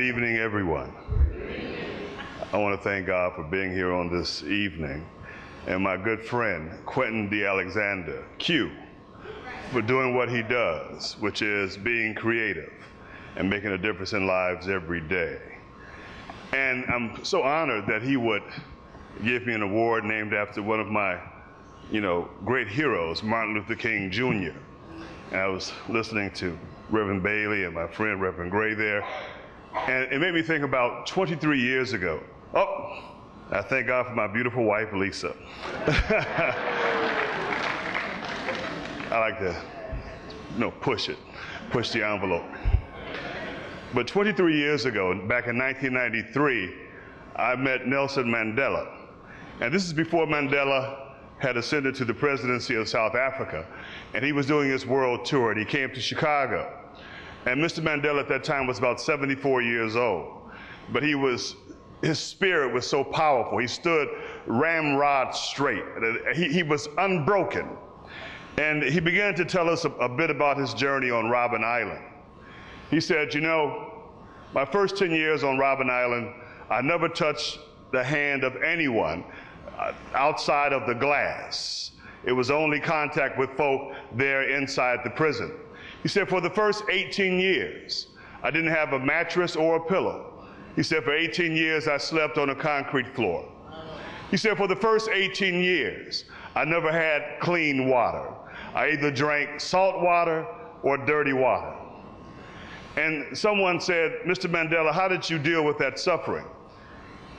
evening, everyone. I want to thank God for being here on this evening, and my good friend, Quentin D. Alexander, Q, for doing what he does, which is being creative and making a difference in lives every day. And I'm so honored that he would give me an award named after one of my, great heroes, Martin Luther King Jr. And I was listening to Reverend Bailey and my friend Reverend Gray there, and it made me think about 23 years ago. Oh, I thank God for my beautiful wife, Lisa. I like to, push the envelope. But 23 years ago, back in 1993, I met Nelson Mandela. And this is before Mandela had ascended to the presidency of South Africa, and he was doing his world tour, and he came to Chicago. And Mr. Mandela at that time was about 74 years old, but his spirit was so powerful. He stood ramrod straight. He was unbroken. And he began to tell us a bit about his journey on Robben Island. He said, my first 10 years on Robben Island, I never touched the hand of anyone outside of the glass. It was only contact with folk there inside the prison. He said, for the first 18 years, I didn't have a mattress or a pillow. He said, for 18 years, I slept on a concrete floor. He said, for the first 18 years, I never had clean water. I either drank salt water or dirty water. And someone said, Mr. Mandela, how did you deal with that suffering?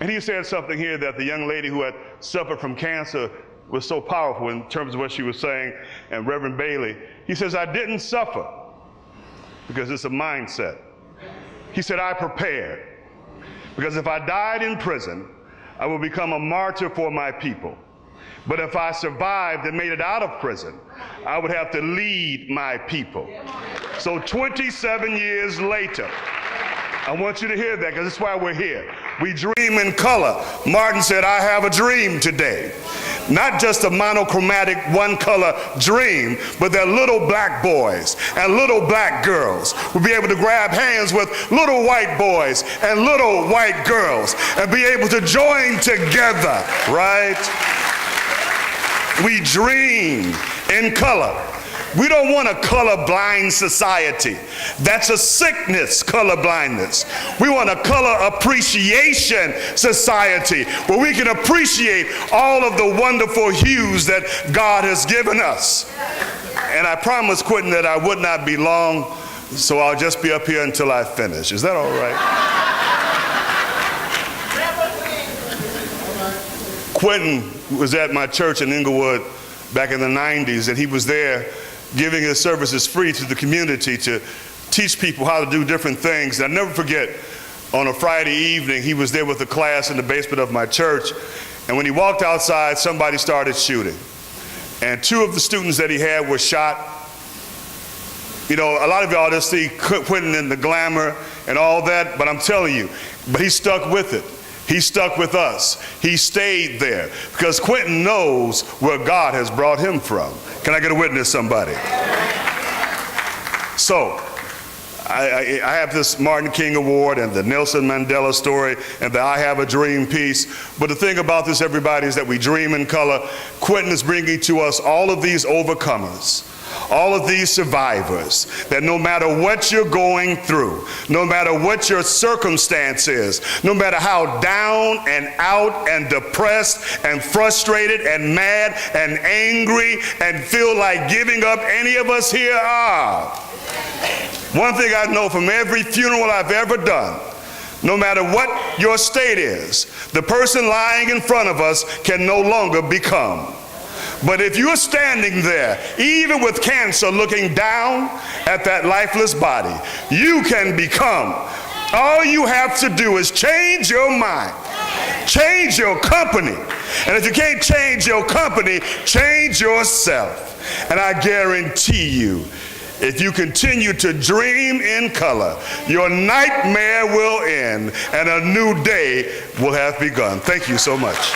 And he said something here that the young lady who had suffered from cancer was so powerful in terms of what she was saying, and Reverend Bailey. He says, I didn't suffer because it's a mindset. He said, I prepared because if I died in prison, I would become a martyr for my people. But if I survived and made it out of prison, I would have to lead my people. So 27 years later, I want you to hear that because that's why we're here. We dream in color. Martin said, I have a dream today. Not just a monochromatic one-color dream, but that little black boys and little black girls will be able to grab hands with little white boys and little white girls and be able to join together, right? We dream in color. We don't want a colorblind society. That's a sickness, color blindness. We want a color appreciation society where we can appreciate all of the wonderful hues that God has given us. And I promised Quentin that I would not be long, so I'll just be up here until I finish. Is that all right? Quentin was at my church in Inglewood back in the 90s, and he was there giving his services free to the community to teach people how to do different things. And I'll never forget, on a Friday evening, he was there with a class in the basement of my church, and when he walked outside, somebody started shooting. And two of the students that he had were shot. A lot of y'all just see Quentin in the glamour and all that, but I'm telling you, but he stuck with it. He stuck with us. He stayed there because Quentin knows where God has brought him from. Can I get a witness, somebody? So, I have this Martin King Award and the Nelson Mandela story and the I Have a Dream piece. But the thing about this, everybody, is that we dream in color. Quentin is bringing to us all of these overcomers, all of these survivors, that no matter what you're going through, no matter what your circumstance is, no matter how down and out and depressed and frustrated and mad and angry and feel like giving up any of us here are, one thing I know from every funeral I've ever done, no matter what your state is, the person lying in front of us can no longer become. But if you're standing there, even with cancer, looking down at that lifeless body, you can become. All you have to do is change your mind, change your company. And if you can't change your company, change yourself. And I guarantee you, if you continue to dream in color, your nightmare will end and a new day will have begun. Thank you so much.